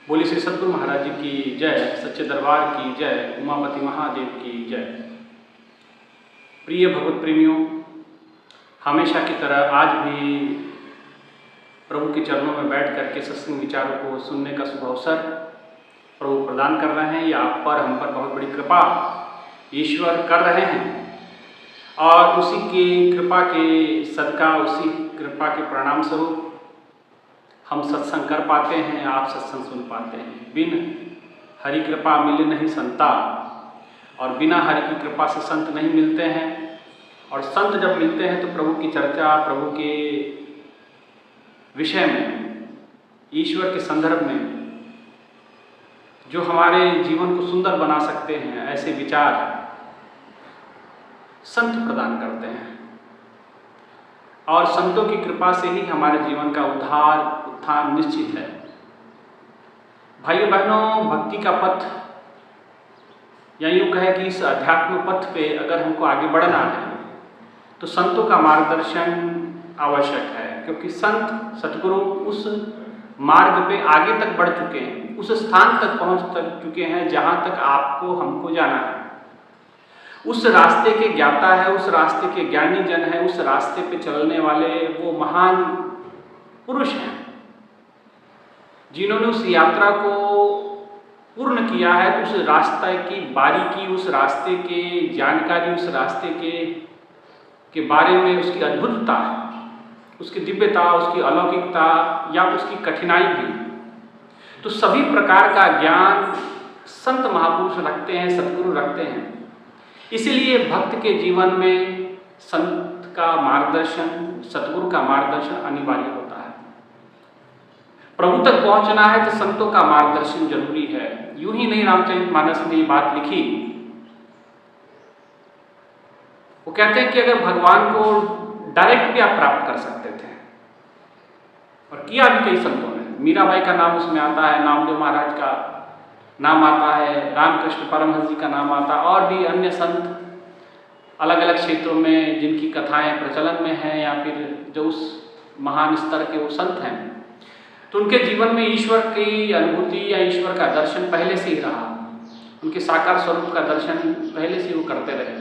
बोली श्री सद्गुरु महाराज जी की जय, सच्चे दरबार की जय, उमापति महादेव की जय। प्रिय भगवत प्रेमियों, हमेशा की तरह आज भी प्रभु के चरणों में बैठ करके सत्संग विचारों को सुनने का शुभ अवसर प्रभु प्रदान कर रहे हैं। या आप पर हम पर बहुत बड़ी कृपा ईश्वर कर रहे हैं और उसी की कृपा के सदका, उसी कृपा के परिणाम स्वरूप हम सत्संग कर पाते हैं, आप सत्संग सुन पाते हैं। बिन हरि कृपा मिले नहीं संता, और बिना हरि की कृपा से संत नहीं मिलते हैं। और संत जब मिलते हैं तो प्रभु की चर्चा, प्रभु के विषय में, ईश्वर के संदर्भ में जो हमारे जीवन को सुंदर बना सकते हैं, ऐसे विचार संत प्रदान करते हैं। और संतों की कृपा से ही हमारे जीवन का उद्धार, उत्थान निश्चित है। भाइयों बहनों, भक्ति का पथ, या यूँ कहे कि इस अध्यात्म पथ पे अगर हमको आगे बढ़ना है तो संतों का मार्गदर्शन आवश्यक है, क्योंकि संत सतगुरु उस मार्ग पे आगे तक बढ़ चुके हैं, उस स्थान तक पहुँच चुके हैं जहाँ तक आपको हमको जाना है। उस रास्ते के ज्ञाता है, उस रास्ते के ज्ञानी जन है, उस रास्ते पे चलने वाले वो महान पुरुष हैं जिन्होंने उस यात्रा को पूर्ण किया है। तो उस रास्ते की बारीकी, उस रास्ते के जानकारी, उस रास्ते के बारे में, उसकी अद्भुतता, उसकी दिव्यता, उसकी अलौकिकता या उसकी कठिनाई भी, तो सभी प्रकार का ज्ञान संत महापुरुष रखते हैं, सतगुरु रखते हैं। इसीलिए भक्त के जीवन में संत का मार्गदर्शन, सतगुरु का मार्गदर्शन अनिवार्य होता है। प्रभु तक पहुंचना है तो संतों का मार्गदर्शन जरूरी है। यूं ही नहीं रामचरितमानस में ये बात लिखी, वो कहते हैं कि अगर भगवान को डायरेक्ट भी आप प्राप्त कर सकते थे, और किया भी कई संतों ने। मीराबाई का नाम उसमें आता है, नामदेव महाराज का नाम आता है, रामकृष्ण परमहंस जी का नाम आता है, और भी अन्य संत अलग अलग क्षेत्रों में जिनकी कथाएं प्रचलन में हैं, या फिर जो उस महान स्तर के वो संत हैं, तो उनके जीवन में ईश्वर की अनुभूति या ईश्वर का दर्शन पहले से ही रहा। उनके साकार स्वरूप का दर्शन पहले से वो करते रहे,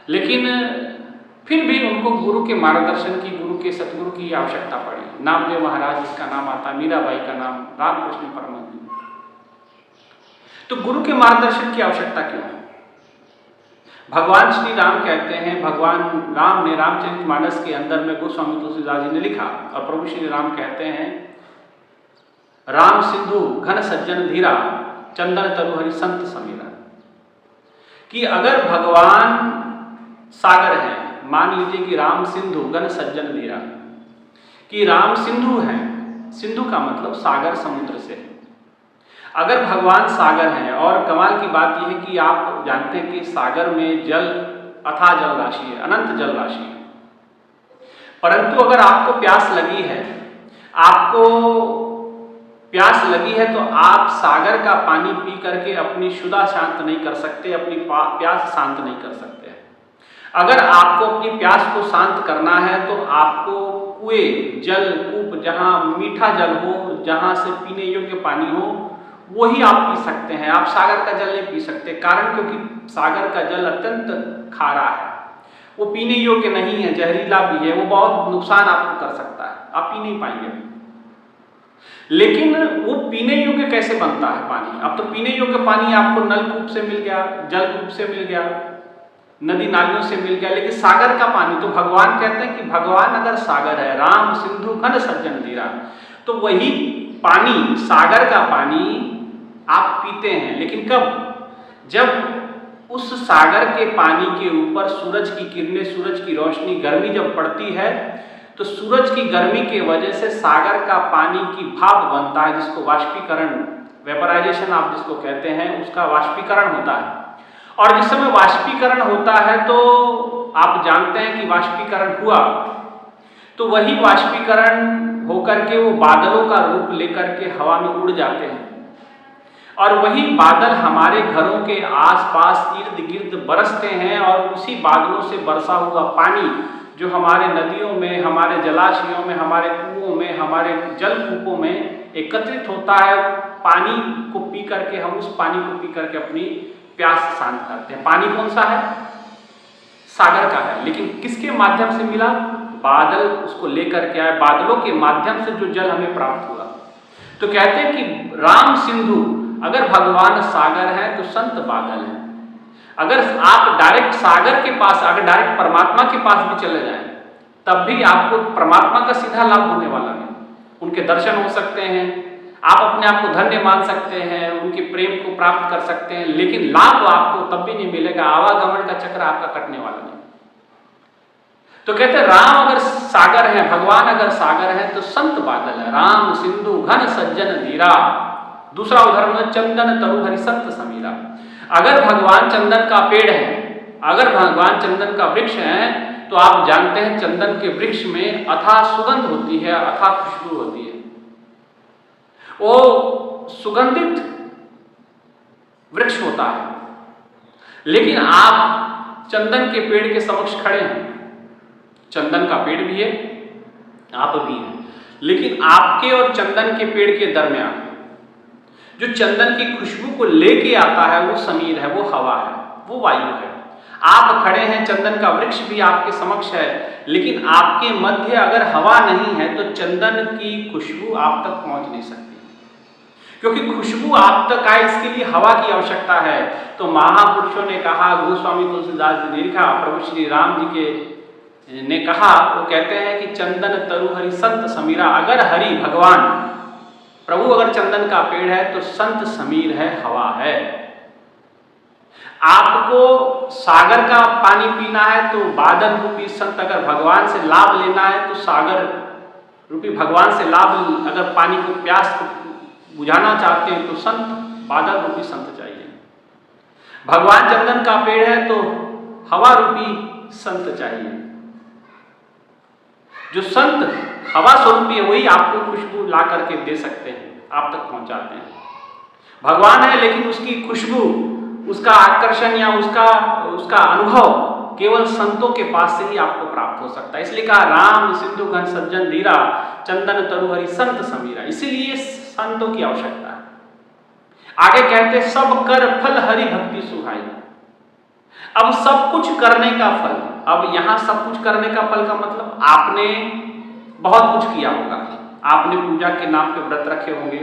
लेकिन फिर भी उनको गुरु के मार्गदर्शन की, गुरु के सतगुरु की आवश्यकता पड़ी। नामदेव महाराज जिसका नाम आता, मीराबाई का नाम, रामकृष्ण परमहंस जी। तो गुरु के मार्गदर्शन की आवश्यकता क्यों है? भगवान श्री राम कहते हैं, भगवान राम ने रामचरितमानस के अंदर में गोस्वामी तुलसीदास जी ने लिखा, और प्रभु श्री राम कहते हैं, राम सिंधु घन सज्जन धीरा, चंदन तरु हरि संत समीरा। कि अगर भगवान सागर है, मान लीजिए कि राम सिंधु घन सज्जन धीरा, कि राम सिंधु है, सिंधु का मतलब सागर, समुद्र से। अगर भगवान सागर हैं, और कमाल की बात यह है कि आप जानते हैं कि सागर में जल, अथाह जल राशि है, अनंत जल राशि है। परंतु अगर आपको प्यास लगी है, तो आप सागर का पानी पी करके अपनी क्षुधा शांत नहीं कर सकते, अपनी प्यास शांत नहीं कर सकते। अगर आपको अपनी प्यास को शांत करना है तो आपको कुएं, जल, कूप, जहाँ मीठा जल हो, जहाँ से पीने योग्य पानी हो, वही आप पी सकते हैं। आप सागर का जल नहीं पी सकते, कारण क्योंकि सागर का जल अत्यंत खारा है, वो पीने योग्य नहीं है, जहरीला भी है, वो बहुत नुकसान आपको कर सकता है, आप पी नहीं पाएंगे। लेकिन वो पीने योग्य कैसे बनता है पानी? अब तो पीने योग्य पानी आपको नलकूप से मिल गया, जलकूप से मिल गया, नदी नालियों से मिल गया, लेकिन सागर का पानी, तो भगवान कहते हैं कि भगवान अगर सागर है, राम सिंधु घन सज्जन धीरा, तो वही पानी, सागर का पानी आप पीते हैं। लेकिन कब? जब उस सागर के पानी के ऊपर सूरज की किरणें, सूरज की रोशनी, गर्मी जब पड़ती है, तो सूरज की गर्मी की वजह से सागर का पानी की भाप बनता है, जिसको वाष्पीकरण, वेपराइजेशन आप जिसको कहते हैं, उसका वाष्पीकरण होता है। और जिस समय वाष्पीकरण होता है तो आप जानते हैं कि वाष्पीकरण हुआ, तो वही वाष्पीकरण होकर के वो बादलों का रूप लेकर के हवा में उड़ जाते हैं, और वही बादल हमारे घरों के आसपास इर्द गिर्द बरसते हैं, और उसी बादलों से बरसा हुआ पानी जो हमारे नदियों में, हमारे जलाशयों में, हमारे कुओं में, हमारे जलकूपों में एकत्रित होता है, पानी को पी करके हम उस पानी को पी करके अपनी प्यास शांत करते हैं। पानी कौन सा है? सागर का है, लेकिन किसके माध्यम से मिला? बादल उसको लेकर के आए, बादलों के माध्यम से जो जल हमें प्राप्त हुआ। तो कहते हैं कि राम सिंधु, अगर भगवान सागर है तो संत बादल है। अगर आप डायरेक्ट सागर के पास, अगर डायरेक्ट परमात्मा के पास भी चले जाएं, तब भी आपको परमात्मा का सीधा लाभ होने वाला नहीं। उनके दर्शन हो सकते हैं, आप अपने आप को धन्य मान सकते हैं, उनके प्रेम को प्राप्त कर सकते हैं, लेकिन लाभ आपको तब भी नहीं मिलेगा, आवागमन का चक्र आपका कटने वाला नहीं। तो कहते हैं राम अगर सागर है, भगवान अगर सागर है तो संत बादल है। राम सिंधु घन सज्जन धीरा। दूसरा उदाहरण है चंदन तरु हरि संत समीरा। अगर भगवान चंदन का पेड़ है, अगर भगवान चंदन का वृक्ष है, तो आप जानते हैं चंदन के वृक्ष में अथाह सुगंध होती है, अथाह खुशबू होती है। वो सुगंधित वृक्ष होता है, लेकिन आप चंदन के पेड़ के समक्ष खड़े हैं, चंदन का पेड़ भी है, आप भी हैं, लेकिन आपके और चंदन के पेड़ के दरमियान जो चंदन की खुशबू को लेके आता है वो समीर है, वो हवा है, वो वायु है। आप खड़े हैं, चंदन का वृक्ष भी आपके समक्ष है, लेकिन आपके मध्य अगर हवा नहीं है तो चंदन की खुशबू आप तक पहुंच नहीं सकती, क्योंकि खुशबू आप तक आए इसके लिए हवा की आवश्यकता है। तो महापुरुषों ने कहा, गोस्वामी तुलसीदास जी ने लिखा, प्रभु श्री राम जी के ने कहा, वो कहते हैं कि चंदन तरु हरि संत समीरा। अगर हरि भगवान प्रभु अगर चंदन का पेड़ है तो संत समीर है, हवा है। आपको सागर का पानी पीना है तो बादल रूपी संत, अगर भगवान से लाभ लेना है तो सागर रूपी भगवान से लाभ, अगर पानी को प्यास को बुझाना चाहते हैं तो संत बादल रूपी संत चाहिए। भगवान चंदन का पेड़ है तो हवा रूपी संत चाहिए। जो संत हवा स्वरूपी है वही आपको खुशबू ला करके दे सकते हैं, आप तक पहुंचाते हैं। भगवान है लेकिन उसकी खुशबू, उसका आकर्षण या उसका अनुभव केवल संतों के पास से ही आपको प्राप्त हो सकता है। इसलिए कहा राम सिंधु घन सज्जन धीरा, चंदन तरु हरि संत समीरा। इसीलिए संतों की आवश्यकता है। आगे कहते सब कर फल हरि भक्ति सुहाई। अब सब कुछ करने का फल, अब यहां सब कुछ करने का फल का मतलब आपने बहुत कुछ किया होगा। आपने पूजा के नाम पे व्रत रखे होंगे,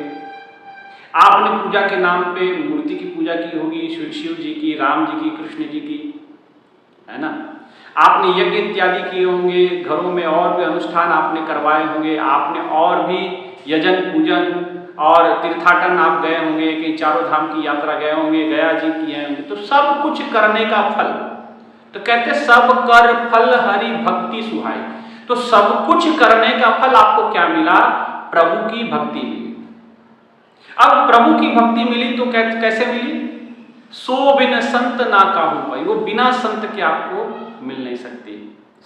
आपने पूजा के नाम पे मूर्ति की पूजा की होगी, शिव जी की, राम जी की, कृष्ण जी की, है ना। आपने यज्ञ इत्यादि किए होंगे, घरों में और भी अनुष्ठान आपने करवाए होंगे, आपने और भी यजन पूजन और तीर्थाटन आप गए होंगे, कहीं चारों धाम की यात्रा गए होंगे, गया जी किए होंगे। तो सब कुछ करने का फल, तो कहते सब कर फल हरि भक्ति सुहाई। तो सब कुछ करने का फल आपको क्या मिला? प्रभु की भक्ति मिली। अब प्रभु की भक्ति मिली तो कैसे मिली? सो बिन संत ना काहू पाई। वो बिना संत के आपको मिल नहीं सकती।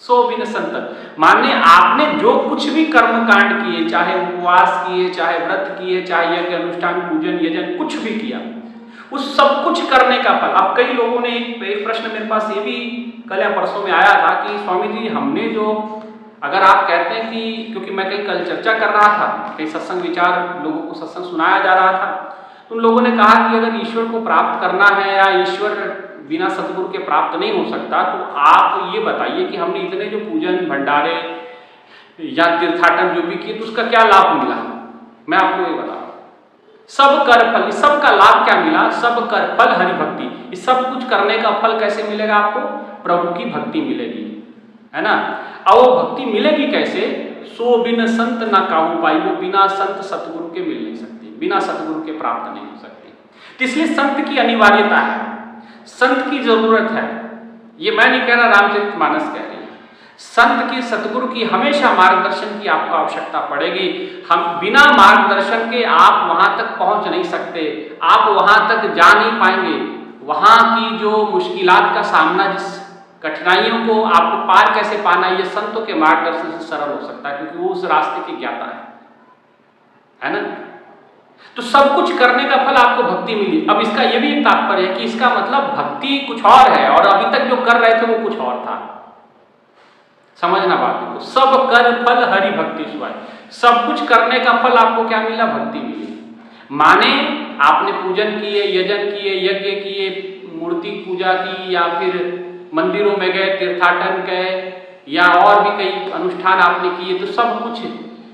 सो बिन संत माने आपने जो कुछ भी कर्म कांड किए, चाहे उपवास किए, चाहे व्रत किए, चाहे यज्ञ अनुष्ठान पूजन यजन कुछ भी किया, उस सब कुछ करने का फल। अब कई लोगों ने एक प्रश्न मेरे पास ये भी कल या परसों में आया था कि स्वामी जी हमने जो, अगर आप कहते हैं कि, क्योंकि मैं कहीं कल चर्चा कर रहा था, कहीं सत्संग विचार लोगों को सत्संग सुनाया जा रहा था, तो उन लोगों ने कहा कि अगर ईश्वर को प्राप्त करना है या ईश्वर बिना सतगुरु के प्राप्त नहीं हो सकता, तो आप ये बताइए कि हमने इतने जो पूजन भंडारे या तीर्थाटन जो भी किए तो उसका क्या लाभ मिला। मैं आपको ये बता रहा हूं, सब कर फल, सब का लाभ क्या मिला? सब कर फल हरि भक्ति। इस सब कुछ करने का फल कैसे मिलेगा आपको? प्रभु की भक्ति मिलेगी, है ना। और वो भक्ति मिलेगी कैसे? सो बिन संत ना काहू पाई। वो बिना संत सतगुरु के मिल नहीं सकती, बिना सतगुरु के प्राप्त नहीं हो सकती। तो इसलिए संत की अनिवार्यता है, संत की जरूरत है। ये मैं नहीं कह रहा, रामचरितमानस कह रही है। संत की, सतगुरु की हमेशा मार्गदर्शन की आपको आवश्यकता पड़ेगी। हम बिना मार्गदर्शन के आप वहां तक पहुंच नहीं सकते, आप वहां तक जा नहीं पाएंगे। वहां की जो मुश्किलात का सामना, जिस कठिनाइयों को आपको पार कैसे पाना, ये संतों के मार्गदर्शन से सरल हो सकता है, क्योंकि वो उस रास्ते की ज्ञाता है ना। तो सब कुछ करने का फल आपको भक्ति मिली। अब इसका ये भी एक तात्पर्य है कि इसका मतलब भक्ति कुछ और है और अभी तक जो कर रहे थे वो कुछ और था। समझना बात को। सब कर फल हरि भक्ति सुहाई। सब कुछ करने का फल आपको क्या मिला? भक्ति मिली। माने आपने पूजन किए, यजन किए, यज्ञ किए, मूर्ति पूजा की, या फिर मंदिरों में गए, तीर्थाटन गए, या और भी कई अनुष्ठान आपने किए, तो सब कुछ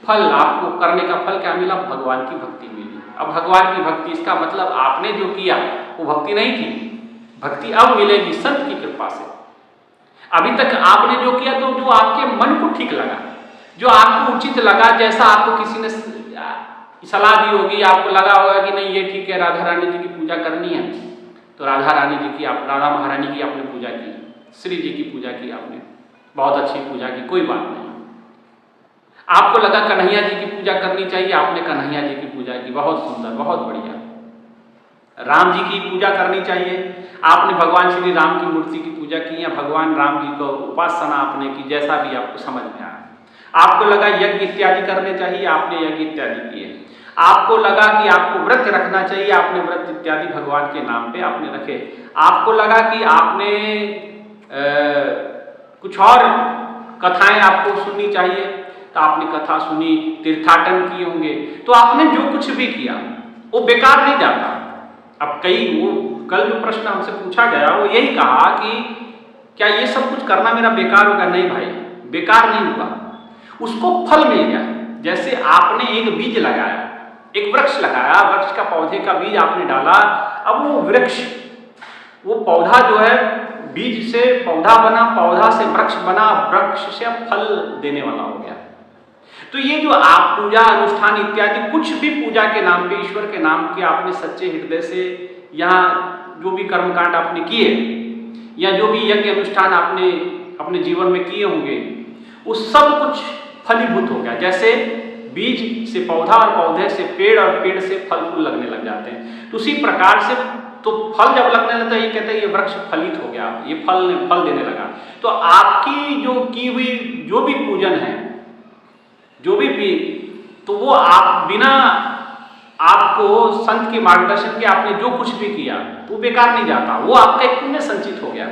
फल आपको करने का फल क्या मिला? भगवान की भक्ति मिली। अब भगवान की भक्ति, इसका मतलब आपने जो किया वो भक्ति नहीं थी। भक्ति अब मिलेगी संत की कृपा से। अभी तक आपने जो किया तो जो आपके मन को ठीक लगा, जो आपको उचित लगा, जैसा आपको किसी ने सलाह दी होगी, आपको लगा होगा कि नहीं ये ठीक है, राधा रानी जी की पूजा करनी है, तो राधा रानी जी की, आप राधा महारानी की आपने पूजा की, श्री जी की पूजा की आपने, बहुत अच्छी पूजा की, कोई बात नहीं। आपको लगा कन्हैया जी की पूजा करनी चाहिए, आपने कन्हैया जी की पूजा की, बहुत सुंदर, बहुत बढ़िया। राम जी की पूजा करनी चाहिए, आपने भगवान श्री राम की मूर्ति की पूजा की, या भगवान राम जी को उपासना आपने की, जैसा भी आपको समझ में आया। आपको लगा यज्ञ इत्यादि करने चाहिए, आपने यज्ञ इत्यादि किए। आपको लगा कि आपको व्रत रखना चाहिए, आपने व्रत इत्यादि भगवान के नाम पे आपने रखे। आपको लगा कि आपने कुछ और कथाएं आपको सुननी चाहिए, तो आपने कथा सुनी, तीर्थाटन किए होंगे, तो आपने जो कुछ भी किया वो बेकार नहीं जाता। अब वो कल जो प्रश्न हमसे पूछा गया वो यही कहा कि क्या ये सब कुछ करना मेरा बेकार होगा? नहीं भाई, बेकार नहीं हुआ, उसको फल मिल गया। जैसे आपने एक बीज लगाया, एक वृक्ष लगाया, वृक्ष का पौधे का बीज आपने डाला, अब वो वृक्ष, वो पौधा जो है, बीज से पौधा बना, पौधा से वृक्ष बना, वृक्ष से फल देने वाला हो गया। तो ये जो आप पूजा अनुष्ठान इत्यादि कुछ भी पूजा के नाम पे, ईश्वर के नाम के आपने सच्चे हृदय से, या जो भी कर्मकांड आपने किए, या जो भी यज्ञ अनुष्ठान आपने अपने जीवन में किए होंगे, वो सब कुछ फलीभूत हो गया। जैसे बीज से पौधा, और पौधे से पेड़, और पेड़ से फल फूल लगने लग जाते हैं, तो उसी प्रकार से तो फल जब लगने लगता है, ये कहते हैं ये वृक्ष फलित हो गया, ये फल देने लगा। तो आपकी जो की हुई जो भी पूजन है, जो भी तो वो आप बिना आपको संत के मार्गदर्शन के आपने जो कुछ भी किया वो बेकार नहीं जाता, वो आपका एक पुण्य संचित हो गया।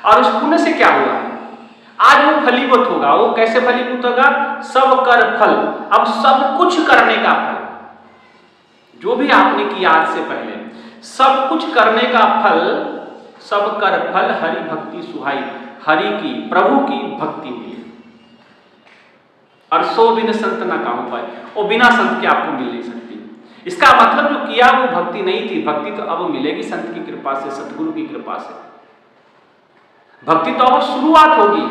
और उस पुण्य से क्या हुआ? आज वो फलीभूत होगा। वो कैसे फलीभूत होगा? सब कर फल। अब सब कुछ करने का फल, जो भी आपने किया आज से पहले, सब कुछ करने का फल, सब कर फल हरि भक्ति सुहाई, हरि की, प्रभु की भक्ति मिली। और सो बिन संत ना काहू पाए, वो बिना संत के आपको मिल नहीं सकती। इसका मतलब जो किया वो भक्ति नहीं थी। भक्ति तो अब मिलेगी संत की कृपा से, सतगुरु की कृपा से। भक्ति तो अब शुरुआत होगी।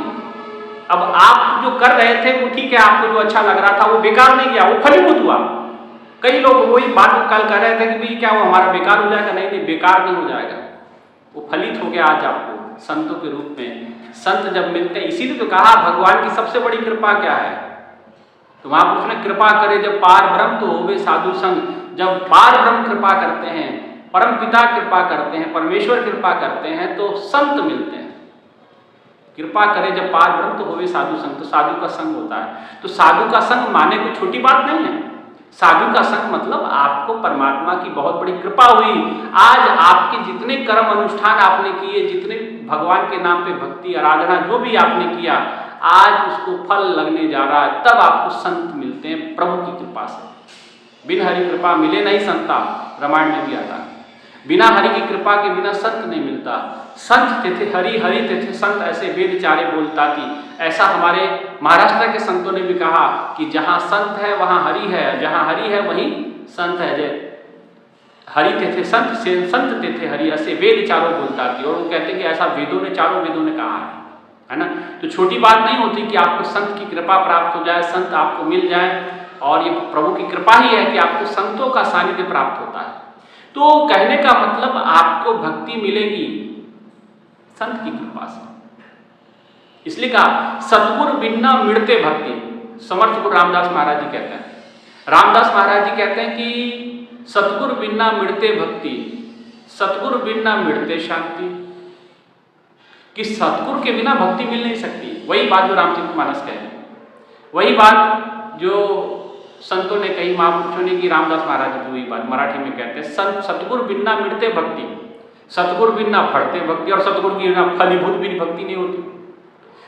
अब आप जो कर रहे थे वो ठीक है, आपको जो अच्छा लग रहा था वो बेकार नहीं गया, वो फलीभूत हुआ। कई लोग वही बात कल कह रहे थे कि भाई क्या वो हमारा बेकार हो जाएगा? नहीं, बेकार नहीं हो जाएगा, वो फलित हो गया आज आपको संतों के रूप में। संत जब मिलते हैं, इसीलिए तो कहा भगवान की सबसे बड़ी कृपा क्या है? तो महापुरुष ने कृपा करे जब पार ब्रह्म तो होवे साधु संग। जब पार ब्रह्म कृपा करते हैं, परम पिता कृपा करते हैं, परमेश्वर कृपा करते हैं, तो संत मिलते हैं। कृपा करे जब पार ब्रह्म तो होवे साधु संग, तो साधु का संग होता है। तो साधु का संग माने कोई छोटी बात नहीं है। साधु का संग मतलब आपको परमात्मा की बहुत बड़ी कृपा हुई। आज आपके जितने कर्म अनुष्ठान आपने किए, जितने भगवान के नाम पे भक्ति आराधना जो भी आपने किया, आज उसको फल लगने जा रहा है। तब आपको संत मिलते हैं प्रभु की कृपा से। बिन हरि कृपा मिले नहीं संता, रामायण में भी आता है। बिना हरि की कृपा के बिना संत नहीं मिलता। संत तेथे हरि, हरि तेथे संत, ऐसे वेद चारे बोलता थी। ऐसा हमारे महाराष्ट्र के संतों ने भी कहा कि जहाँ संत है वहाँ हरि है, जहाँ हरि है वहीं संत है। जय हरि तेथे संत, संत तेथे हरि, ऐसे वेद चारों बोलता थी। और वो कहते हैं कि ऐसा वेदों ने, चारों वेदों ने कहा है ना। तो छोटी बात नहीं होती कि आपको संत की कृपा प्राप्त हो जाए, संत आपको मिल जाए। और ये प्रभु की कृपा ही है कि आपको संतों का सानिध्य प्राप्त होता है। तो कहने का मतलब आपको भक्ति मिलेगी संत की कृपा से। इसलिए कहा सतगुरु बिना मिटते भक्ति। समर्थ गुरु रामदास महाराज जी कहते हैं, रामदास महाराज जी कहते हैं कि सतगुरु बिना मिटते भक्ति, सतगुरु बिना मिटते शांति। कि सतगुरु के बिना भक्ति मिल नहीं सकती। वही बात जो रामचरितमानस कहे, वही बात जो संतों ने कही, महापुरुषों ने की, रामदास महाराज जी वही बात मराठी में कहते हैं, सतगुरु बिना मिटते भक्ति, सतगुरु बिना फड़ते भक्ति, और सतगुरु की बिना फलीभूत भी भक्ति नहीं होती।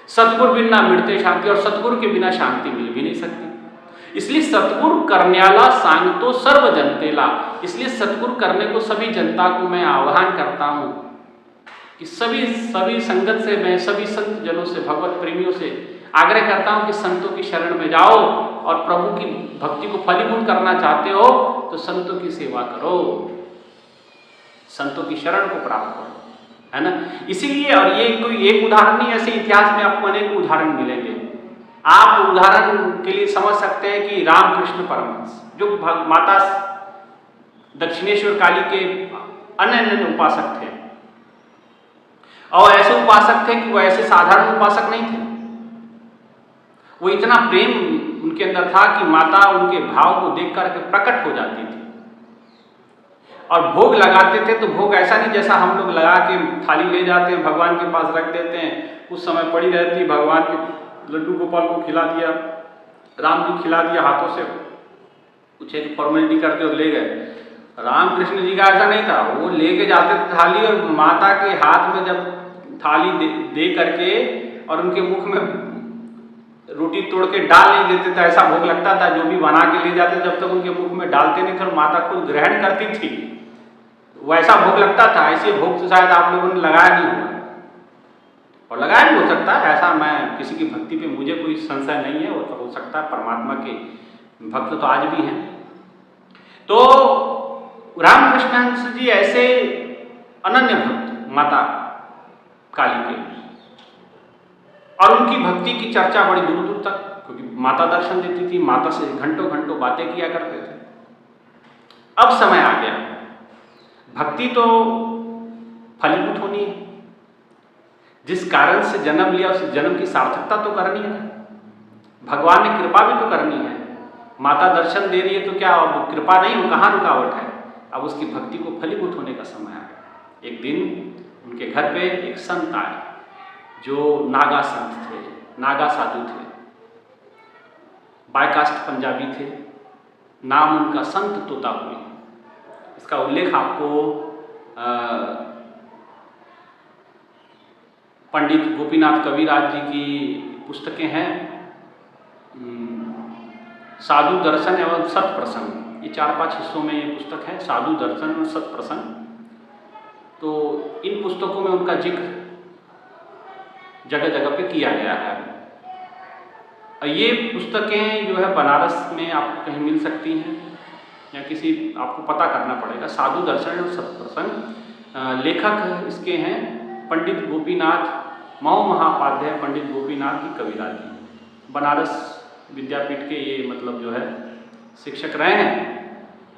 सतगुरु बिना मिटते शांति, और सतगुरु के बिना शांति मिल भी नहीं सकती। इसलिए सतगुरु करन्याला सांग तो सर्व जनतेला, इसलिए सतगुरु करने को सभी जनता को मैं आह्वान करता हूँ कि सभी संगत से, मैं सभी संत जनों से, भगवत प्रेमियों से आग्रह करता हूँ कि संतों की शरण में जाओ और प्रभु की भक्ति को फलीभूत करना चाहते हो तो संतों की सेवा करो, संतों की शरण को प्राप्त करो, है ना। इसीलिए, और ये कोई एक उदाहरण नहीं, ऐसे इतिहास में आपको अनेक उदाहरण मिलेंगे। आप उदाहरण के लिए समझ सकते हैं कि रामकृष्ण परमहंस जो माता दक्षिणेश्वर काली के अनन्य उपासक थे, और ऐसे उपासक थे कि वो ऐसे साधारण उपासक नहीं थे। वो इतना प्रेम उनके अंदर था कि माता उनके भाव को देख करके प्रकट हो जाती थी, और भोग लगाते थे तो भोग ऐसा नहीं जैसा हम लोग लगा के थाली ले जाते हैं, भगवान के पास रख देते हैं, कुछ समय पड़ी रहती, भगवान के लड्डू गोपाल को खिला दिया, राम जी खिला दिया हाथों से, कुछ एक फॉर्मेलिटी करते और ले गए। रामकृष्ण जी का ऐसा नहीं था, वो लेके जाते थे थाली, और माता के हाथ में जब थाली दे करके और उनके मुख में रोटी तोड़ के डाल नहीं देते थे, ऐसा भोग लगता था। जो भी बना के ले जाते जब तक उनके मुख में डालते नहीं थे और माता खुद ग्रहण करती थी, वैसा भोग लगता था। ऐसे भोग तो शायद आप लोगों ने लगाया नहीं होगा, और लगाया भी हो सकता है, ऐसा मैं किसी की भक्ति पे मुझे कोई संशय नहीं है, वो तो हो सकता है, परमात्मा के भक्त तो आज भी हैं। तो रामकृष्ण जी ऐसे अनन्य भक्त माता काली के, और उनकी भक्ति की चर्चा बड़ी दूर दूर तक, क्योंकि माता दर्शन देती थी, माता से घंटों घंटों बातें किया करते थे। अब समय आ गया, भक्ति तो फलीभूत होनी है, जिस कारण से जन्म लिया उस जन्म की सार्थकता तो करनी है, भगवान ने कृपा भी तो करनी है। माता दर्शन दे रही है तो क्या अब कृपा नहीं हो, कहाँ रुकावट है? अब उसकी भक्ति को फलीभूत होने का समय आ गया। एक दिन उनके घर पे एक संत आए जो नागा संत थे, नागा साधु थे, बायकास्ट पंजाबी थे, नाम उनका संत तोतापुरी। इसका उल्लेख आपको पंडित गोपीनाथ कविराज जी की पुस्तकें हैं, साधु दर्शन एवं सत्प्रसंग, ये 4-5 हिस्सों में ये पुस्तक है, साधु दर्शन और सत्प्रसंग। तो इन पुस्तकों में उनका जिक्र जगह जगह पे किया गया है। और ये पुस्तकें जो है बनारस में आपको कहीं मिल सकती हैं, या किसी आपको पता करना पड़ेगा। साधु दर्शन और सत्प्रसंग, लेखक इसके हैं पंडित गोपीनाथ महापाध्याय, पंडित गोपीनाथ जी कविराज जी, बनारस विद्यापीठ के ये मतलब जो है शिक्षक रहे हैं,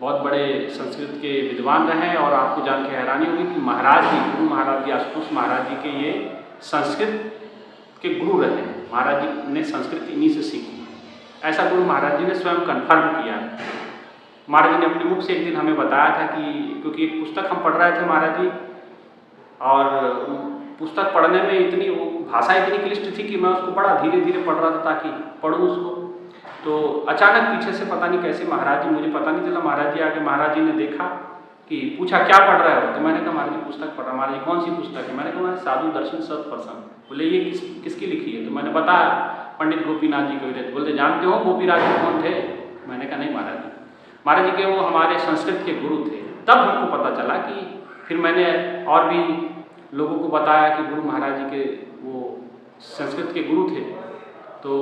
बहुत बड़े संस्कृत के विद्वान रहे हैं। और आपको जान के हैरानी होगी कि महाराज जी, गुरु महाराज जी, आशुतोष महाराज जी के ये संस्कृत के गुरु रहे हैं। महाराज जी ने संस्कृत इन्हीं से सीखी, ऐसा गुरु महाराज जी ने स्वयं कन्फर्म किया। महाराज जी ने अपने मुख से एक दिन हमें बताया था कि, क्योंकि एक पुस्तक हम पढ़ रहे थे महाराज जी, और पुस्तक पढ़ने में इतनी वो भाषा इतनी क्लिष्ट थी कि मैं उसको बड़ा धीरे धीरे पढ़ रहा था ताकि पढ़ूँ उसको। तो अचानक पीछे से पता नहीं कैसे महाराज जी, मुझे पता नहीं चला, महाराज जी आगे, महाराज जी ने देखा कि पूछा क्या पढ़ रहे हो? तो मैंने कहा महाराज जी पुस्तक पढ़ रहा। महाराज जी कौन सी पुस्तक है? मैंने कहा महाराज साधु दर्शन सत्प्रसंग। बोले ये किसकी लिखी है? तो मैंने बताया पंडित गोपीनाथ जी कविराज। बोलते जानते हो गोपीनाथ जी कौन थे? मैंने कहा नहीं महाराज जी। महाराज जी के वो हमारे संस्कृत के गुरु थे। तब हमको पता चला कि फिर मैंने और भी लोगों को बताया कि गुरु महाराज जी के वो संस्कृत के गुरु थे। तो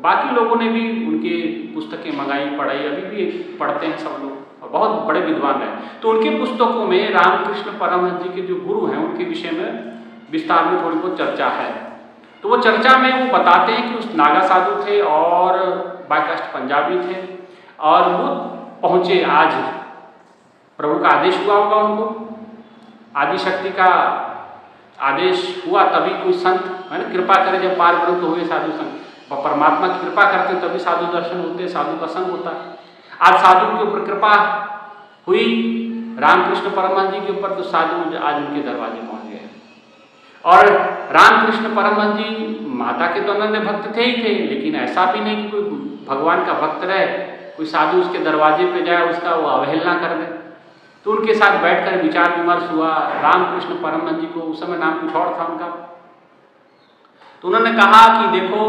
बाकी लोगों ने भी उनके पुस्तकें मंगाई, पढ़ाई, अभी भी पढ़ते हैं सब लोग, और बहुत बड़े विद्वान हैं। तो उनके पुस्तकों में रामकृष्ण परमहंस जी के जो गुरु हैं उनके विषय में विस्तार में थोड़ी बहुत चर्चा है। तो वो चर्चा में वो बताते हैं कि उस नागा साधु थे और बायकास्ट पंजाबी थे, और वो पहुँचे, आज प्रभु का आदेश हुआ होगा उनको, आदिशक्ति का आदेश हुआ तभी कोई संत है ना कृपा करे, जब पार ब्रह्म हुए साधु संत, परमात्मा की कृपा करते तभी साधु दर्शन होते, साधु का संग होता है। आज साधु के ऊपर कृपा हुई रामकृष्ण परमहंस जी के ऊपर, तो साधु आज उनके दरवाजे पहुंच गए। और रामकृष्ण परमहंस जी माता के तो अनन्य भक्त थे ही थे, लेकिन ऐसा भी नहीं कि कोई भगवान का भक्त रहे, कोई साधु उसके दरवाजे पे जाए उसका वो अवहेलना कर दे। तो उनके साथ बैठकर विचार विमर्श हुआ। रामकृष्ण परमहंस जी को उस समय नाम कुछ और था उनका, तो उन्होंने कहा कि देखो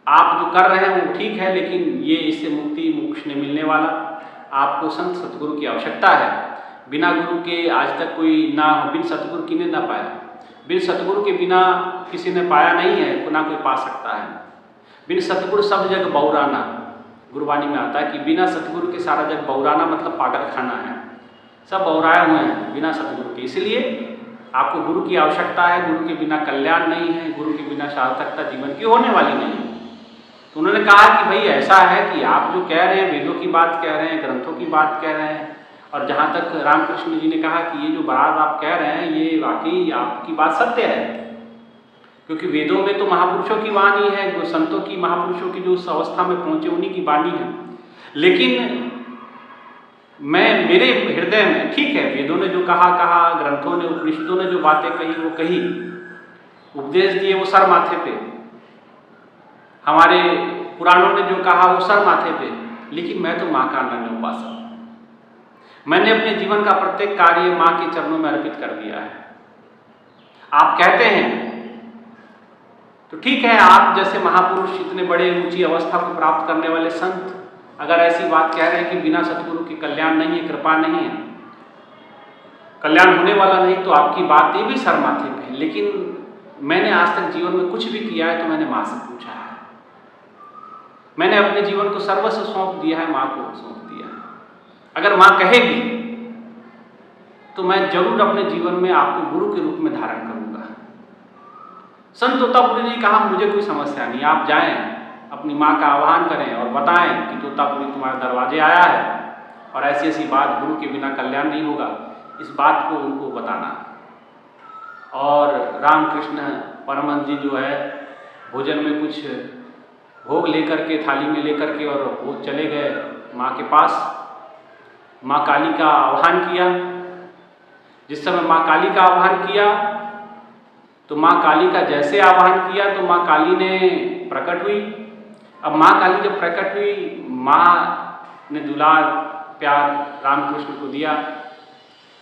आप जो कर रहे हैं वो ठीक है, लेकिन ये इससे मुक्ति मोक्ष नहीं मिलने वाला। आपको संत सतगुरु की आवश्यकता है। बिना गुरु के आज तक कोई ना, बिन सतगुरु किने ना पाया। बिन सतगुरु के बिना किसी ने पाया नहीं है, ना कोई पा सकता है। बिन सतगुरु सब जग बौराना, गुरबानी में आता है कि बिना सतगुरु के सारा जग बौराना, मतलब पागल खाना है, सब बौराए हुए हैं बिना सतगुरु के। इसलिए आपको गुरु की आवश्यकता है। गुरु के बिना कल्याण नहीं है, गुरु के बिना सार्थकता जीवन की होने वाली नहीं है। तो उन्होंने कहा कि भाई ऐसा है कि आप जो कह रहे हैं, वेदों की बात कह रहे हैं, ग्रंथों की बात कह रहे हैं, और जहाँ तक रामकृष्ण जी ने कहा कि ये जो बात आप कह रहे हैं ये वाकई आपकी बात सत्य है, क्योंकि वेदों में तो महापुरुषों की वाणी है, संतों की, महापुरुषों की जो उस अवस्था में पहुंचे उन्हीं की वाणी है। लेकिन मेरे हृदय में, ठीक है, वेदों ने जो कहा, ग्रंथों ने, उपनिषदों ने जो बातें कही वो कही, उपदेश दिए वो सर माथे पे, हमारे पुराणों ने जो कहा वो सर माथे पे, लेकिन मैं तो माँ का अनन्य उपासक। मैंने अपने जीवन का प्रत्येक कार्य माँ के चरणों में अर्पित कर दिया है। आप कहते हैं तो ठीक है, आप जैसे महापुरुष, इतने बड़े ऊंची अवस्था को प्राप्त करने वाले संत अगर ऐसी बात कह रहे हैं कि बिना सतगुरु के कल्याण नहीं है, कृपा नहीं है, कल्याण होने वाला नहीं, तो आपकी बात ये भी सर माथे पे है। लेकिन मैंने आज तक जीवन में कुछ भी किया है तो मैंने माँ से पूछा है। मैंने अपने जीवन को सर्वस्व सौंप दिया है, माँ को सौंप दिया है। अगर माँ कहेगी तो मैं जरूर अपने जीवन में आपको गुरु के रूप में धारण करूंगा। संत तोतापुरी ने कहा मुझे कोई समस्या नहीं, आप जाएं, अपनी माँ का आह्वान करें और बताएं कि तोतापुरी तुम्हारे दरवाजे आया है और ऐसी ऐसी बात, गुरु के बिना कल्याण नहीं होगा, इस बात को उनको बताना। और रामकृष्ण परमहंस जी जो है भोजन में कुछ भोग लेकर के, थाली में लेकर के, और वो चले गए माँ के पास। माँ काली का आह्वान किया। जिस समय माँ काली का आह्वान किया तो माँ काली का जैसे आह्वान किया तो माँ काली ने प्रकट हुई। अब माँ काली जब प्रकट हुई, माँ ने दुलार प्यार रामकृष्ण को दिया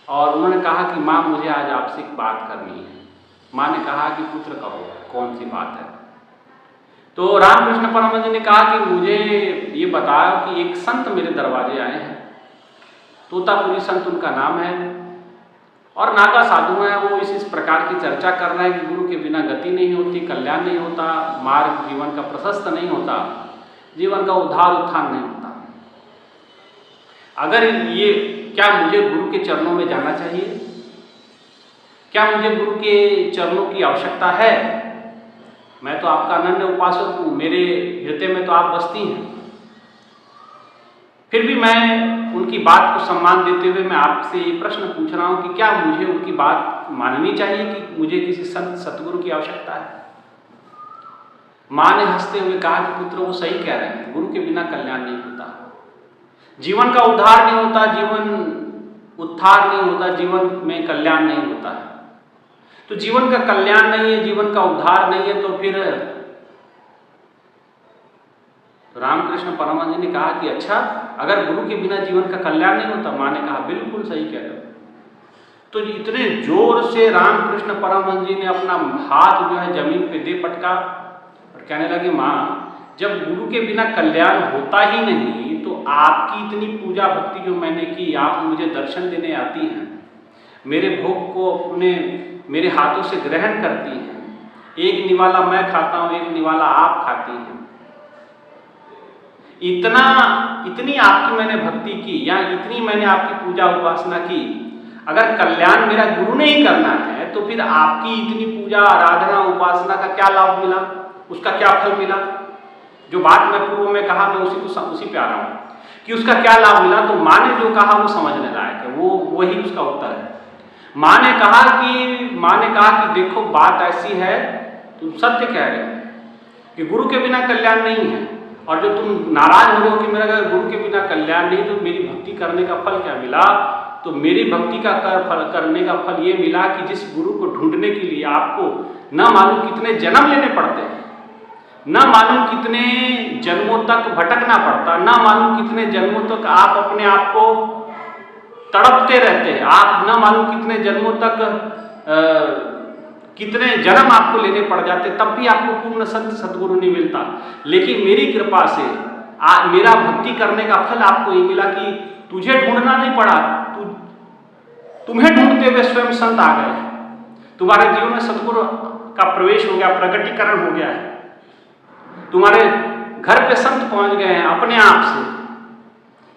और उन्होंने कहा कि माँ मुझे आज आपसे एक बात करनी है। माँ ने कहा कि पुत्र कहो कौन सी बात है। तो रामकृष्ण परमहंस जी ने कहा कि मुझे ये बताओ कि एक संत मेरे दरवाजे आए हैं, तोतापुरी संत उनका नाम है, और नागा साधु हैं, वो इस प्रकार की चर्चा कर रहे हैं कि गुरु के बिना गति नहीं होती, कल्याण नहीं होता, मार्ग जीवन का प्रशस्त नहीं होता, जीवन का उद्धार उत्थान नहीं होता। अगर ये, क्या मुझे गुरु के चरणों में जाना चाहिए? क्या मुझे गुरु के चरणों की आवश्यकता है? मैं तो आपका अनन्य उपासक हूँ, मेरे हृदय में तो आप बसती हैं। फिर भी मैं उनकी बात को सम्मान देते हुए मैं आपसे ये प्रश्न पूछ रहा हूँ कि क्या मुझे उनकी बात माननी चाहिए कि मुझे किसी संत सतगुरु की आवश्यकता है? माँ ने हंसते हुए कहा कि पुत्र वो सही कह रहे हैं, गुरु के बिना कल्याण नहीं होता, जीवन का उद्धार नहीं होता, जीवन उत्थान नहीं होता, जीवन में कल्याण नहीं होता है। तो जीवन का कल्याण नहीं है, जीवन का उद्धार नहीं है, तो फिर रामकृष्ण परमहंस जी ने कहा कि अच्छा, अगर गुरु के बिना जीवन का कल्याण नहीं होता? माँ ने कहा बिल्कुल सही कह रहे हो। तो इतने जोर से रामकृष्ण परमहंस जी ने अपना हाथ जो है जमीन पे दे पटका और कहने लगे, माँ जब गुरु के बिना कल्याण होता ही नहीं तो आपकी इतनी पूजा भक्ति जो मैंने की, आप मुझे दर्शन देने आती हैं, मेरे भोग को अपने मेरे हाथों से ग्रहण करती हैं, एक निवाला मैं खाता हूँ, एक निवाला आप खाती हैं, इतनी आपकी मैंने भक्ति की या इतनी मैंने आपकी पूजा उपासना की, अगर कल्याण मेरा गुरु ने ही करना है तो फिर आपकी इतनी पूजा आराधना उपासना का क्या लाभ मिला, उसका क्या फल मिला? जो बात मैं पूर्व में कहा, मैं उसी पे आ रहा हूँ कि उसका क्या लाभ मिला। तो माँ ने जो कहा वो समझने लायक है, वो वही उसका उत्तर है। माँ ने कहा कि देखो बात ऐसी है, तुम सत्य कह रहे हो कि गुरु के बिना कल्याण नहीं है, और जो तुम नाराज हो रहे हो कि मेरा अगर गुरु के बिना कल्याण नहीं तो मेरी भक्ति करने का फल क्या मिला? तो मेरी भक्ति का करने का फल ये मिला कि जिस गुरु को ढूंढने के लिए आपको न मालूम कितने जन्म लेने पड़ते हैं, न मालूम कितने जन्मों तक भटकना पड़ता, न मालूम कितने जन्मों तक आप अपने आप को तड़पते रहते हैं, आप न मालूम कितने जन्मों तक कितने जन्म आपको लेने पड़ जाते, तब भी आपको पूर्ण संत सद्गुरु नहीं मिलता। लेकिन मेरी कृपा से मेरा भक्ति करने का फल आपको ये मिला कि तुझे ढूंढना नहीं पड़ा, तुम्हें ढूंढते हुए स्वयं संत आ गए। तुम्हारे जीवन में सद्गुरु का प्रवेश हो गया, प्रकटीकरण हो गया है, तुम्हारे घर पे संत पहुंच गए हैं अपने आप से।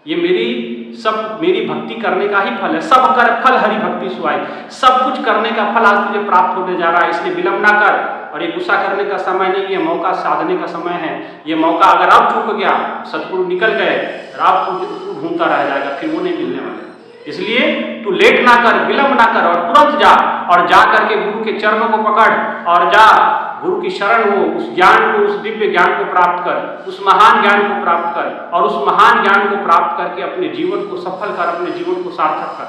ये मेरी भक्ति करने का ही फल है। सब कर फल हरि भक्ति सुहाई, सब कुछ करने का फल आज तुझे प्राप्त होने जा रहा है, इसलिए विलंब ना कर। और ये गुस्सा करने का समय नहीं है, मौका साधने का समय है। ये मौका अगर अब चूक गया, सद्गुरु निकल गए, अब तू ढूंढता रह जाएगा, फिर वो नहीं मिलने वाले। इसलिए तू लेट ना कर, विलंब ना कर, और तुरंत जा, और जा करके गुरु के चरणों को पकड़ और जा, गुरु की शरण हो, उस ज्ञान को, उस दिव्य ज्ञान को प्राप्त कर, उस महान ज्ञान को प्राप्त कर, और उस महान ज्ञान को प्राप्त करके अपने जीवन को सफल कर, अपने जीवन को सार्थक कर।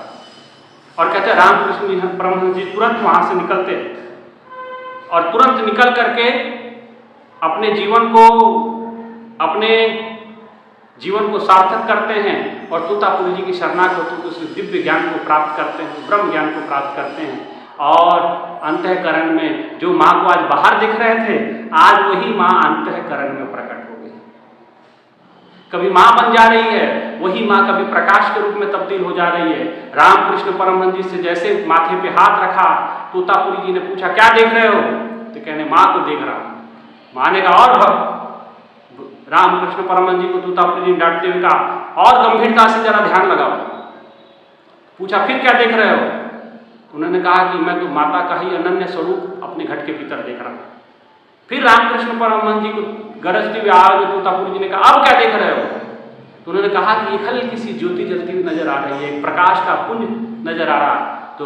और कहते रामकृष्ण परमहंस जी तुरंत वहां से निकलते, और तुरंत निकल करके अपने जीवन को सार्थक करते हैं, और तोतापुरी जी की शरणागत होकर उस दिव्य ज्ञान को प्राप्त करते हैं, ब्रह्म ज्ञान को प्राप्त करते हैं। और अंतःकरण में जो माँ को आज बाहर दिख रहे थे, आज वही माँ अंतःकरण में प्रकट हो गई। कभी माँ बन जा रही है, वही माँ कभी प्रकाश के रूप में तब्दील हो जा रही है। रामकृष्ण परमहंस जी से जैसे माथे पे हाथ रखा, तोतापुरी जी ने पूछा क्या देख रहे हो, तो कहने माँ को देख रहा हूं। माँ ने कहा और रामकृष्ण परमहंस जी को तोतापुरी जी ने डांटते हुए कहा और गंभीरता से जरा ध्यान लगाओ। पूछा फिर क्या देख रहे हो, उन्होंने कहा कि मैं तो माता का ही अनन्य स्वरूप अपने घट के भीतर देख रहा हूं। फिर रामकृष्ण परमहंस जी को गरजते हुए आवाज में तोतापुरी जी ने कहा अब क्या देख रहे हो, तो उन्होंने कहा कि एक हल्की सी ज्योति जलती हुई नजर आ रही है, एक प्रकाश का पुंज नजर आ रहा। तो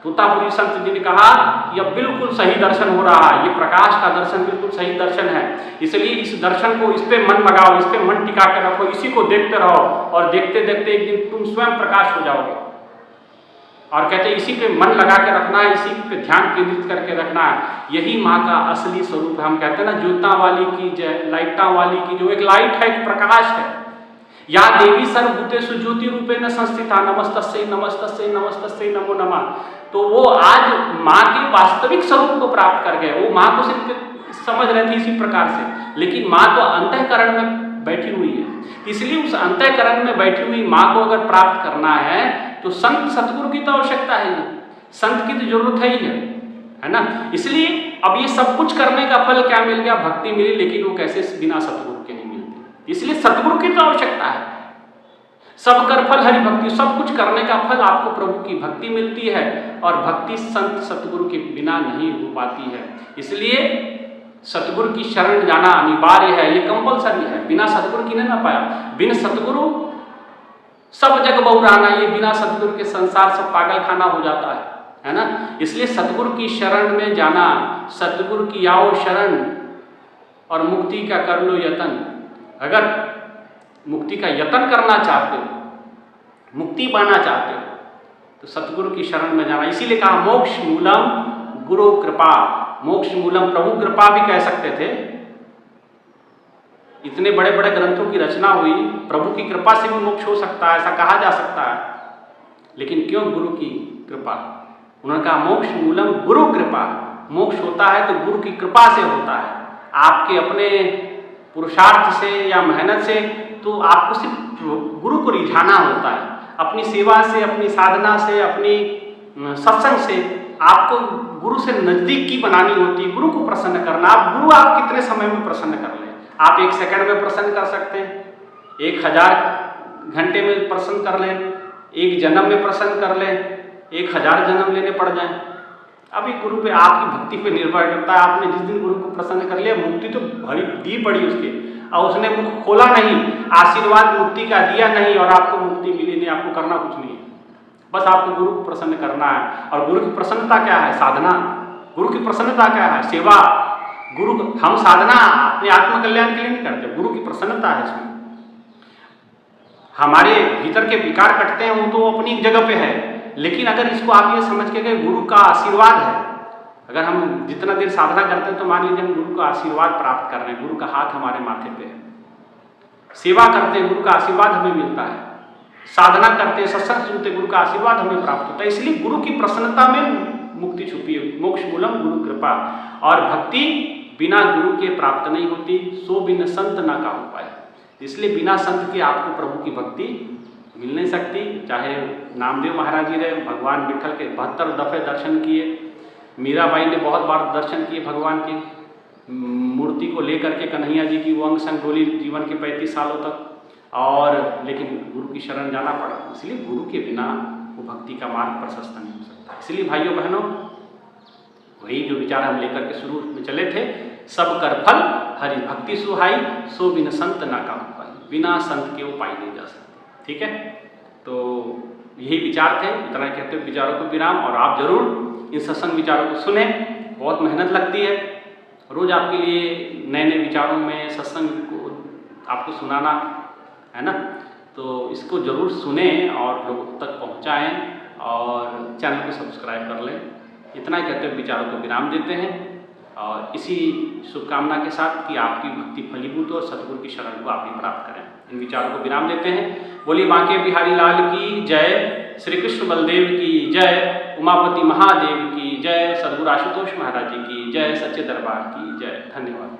तोतापुरी संत जी ने कहा कि अब बिल्कुल सही दर्शन हो रहा है, ये प्रकाश का दर्शन बिल्कुल सही दर्शन है, इसलिए इस दर्शन को, इस पे मन लगाओ, इस पे मन टिका के रखो, इसी को देखते रहो, और देखते देखते एक दिन तुम स्वयं प्रकाश हो जाओगे। और कहते इसी पे मन लगा के रखना है, इसी पे ध्यान केंद्रित करके रखना है, यही माँ का असली स्वरूप है। हम कहते हैं ना ज्योता वाली की जय, लाइटा वाली की, जो एक लाइट है, एक प्रकाश है। या देवी सर्वभूतेषु ज्योति रूपेण संस्थिता, नमस्तस्यै नमस्तस्यै नमस्तस्यै नमो नमः। तो वो आज माँ के वास्तविक स्वरूप को प्राप्त कर गए। वो माँ को सिर्फ समझ रहे थे इसी प्रकार से, लेकिन माँ तो अंतःकरण में बैठी हुई है। इसलिए उस अंतःकरण में बैठी हुई माँ को अगर प्राप्त करना है तो संत सतगुरु की तो आवश्यकता है ही, संत की तो जरूरत है ही है ना। इसलिए अब ये सब कुछ करने का फल क्या मिल गया, भक्ति मिली, लेकिन वो कैसे बिना सतगुरु के नहीं मिलती। इसलिए सतगुरु की तो आवश्यकता है। सब कर फल हरि भक्ति, सब कुछ करने का फल आपको प्रभु की भक्ति मिलती है, और भक्ति संत सतगुरु के बिना नहीं हो पाती है। इसलिए सतगुरु की शरण जाना अनिवार्य है, ये कंपलसरी है। बिना सतगुरु की नहीं ना पाया, बिन सतगुरु सब जग बहुराना, ये बिना सतगुरु के संसार सब पागल खाना हो जाता है ना। इसलिए सतगुरु की शरण में जाना, सतगुरु की आओ शरण और मुक्ति का कर लो यतन। अगर मुक्ति का यतन करना चाहते हो, मुक्ति पाना चाहते हो, तो सतगुरु की शरण में जाना। इसीलिए कहा मोक्ष मूलम गुरु कृपा। मोक्ष मूलम प्रभु कृपा भी कह सकते थे। इतने बड़े बड़े ग्रंथों की रचना हुई, प्रभु की कृपा से भी मोक्ष हो सकता है, ऐसा कहा जा सकता है। लेकिन क्यों गुरु की कृपा? उन्होंने कहा मोक्ष मूलम गुरु कृपा। मोक्ष होता है तो गुरु की कृपा से होता है। आपके अपने पुरुषार्थ से या मेहनत से तो आपको सिर्फ गुरु को रिझाना होता है। अपनी सेवा से, अपनी साधना से, अपनी सत्संग से आपको गुरु से नजदीकी बनानी होती है, गुरु को प्रसन्न करना। आप गुरु आप कितने समय में प्रसन्न कर लें? आप 1 सेकंड में प्रसन्न कर सकते हैं, 1000 घंटे में प्रसन्न कर लें, 1 जन्म में प्रसन्न कर लें, 1000 जन्म लेने पड़ जाएं। अभी गुरु पे आपकी भक्ति पे निर्भर करता है। आपने जिस दिन गुरु को प्रसन्न कर लिया, मुक्ति तो भरी दी पड़ी उसके, और उसने मुख खोला नहीं, आशीर्वाद मुक्ति का दिया नहीं, और आपको मुक्ति मिली नहीं। आपको करना कुछ नहीं है, बस आपको गुरु को प्रसन्न करना है। और गुरु की प्रसन्नता क्या है? साधना। गुरु की प्रसन्नता क्या है? सेवा। गुरु हम साधना अपने आत्मकल्याण के लिए नहीं करते, गुरु की प्रसन्नता है इसमें। हमारे भीतर के विकार कटते हैं, वो तो अपनी जगह पे है, लेकिन अगर इसको आप ये समझ के गए गुरु का आशीर्वाद है। अगर हम जितना देर साधना करते हैं तो मान लीजिए हम गुरु का आशीर्वाद प्राप्त कर रहे हैं, गुरु का हाथ हमारे माथे पे है, सेवा करते हैं गुरु का आशीर्वाद हमें मिलता है, साधना करते हैं, सत्संग सुनते गुरु का आशीर्वाद हमें प्राप्त होता है। इसलिए गुरु की प्रसन्नता में मुक्ति छुपी मोक्ष मूलम गुरु कृपा। और भक्ति बिना गुरु के प्राप्त नहीं होती, सो बिन संत ना काहू पाए। इसलिए बिना संत के आपको प्रभु की भक्ति मिल नहीं सकती। चाहे नामदेव महाराज जी रहे, भगवान विठल के 72 दफ़े दर्शन किए, मीराबाई ने बहुत बार दर्शन किए भगवान की मूर्ति को लेकर के, कन्हैया जी की वो अंग संग डोली जीवन के 35 सालों तक, और लेकिन गुरु की शरण जाना पड़ा। इसलिए गुरु के बिना वो भक्ति का मार्ग प्रशस्त नहीं हो सकता। इसलिए भाइयों बहनों, वही जो विचार हम लेकर के शुरू में चले थे, सब कर फल हरि भक्ति सुहाई, सो बिन संत ना काहू पाई। बिना संत के वो पाई नहीं जा सकती। ठीक है, तो यही विचार थे, इतना कहते हुए विचारों को विराम। और आप जरूर इन सत्संग विचारों को सुने, बहुत मेहनत लगती है रोज़ आपके लिए नए नए विचारों में सत्संग को आपको सुनाना, है ना। तो इसको ज़रूर सुने और लोगों तक पहुंचाएं, और चैनल को सब्सक्राइब कर लें। इतना ही कहते हुए विचारों को विराम देते हैं, और इसी शुभकामना के साथ कि आपकी भक्ति फलीभूत हो और सतगुरु की शरण को आप भी प्राप्त करें, इन विचारों को विराम देते हैं। बोलिए बांके बिहारी लाल की जय, श्री कृष्ण बलदेव की जय, उमापति महादेव की जय, सद्गुरु आशुतोष महाराज जी की जय, सच्चे दरबार की जय। धन्यवाद।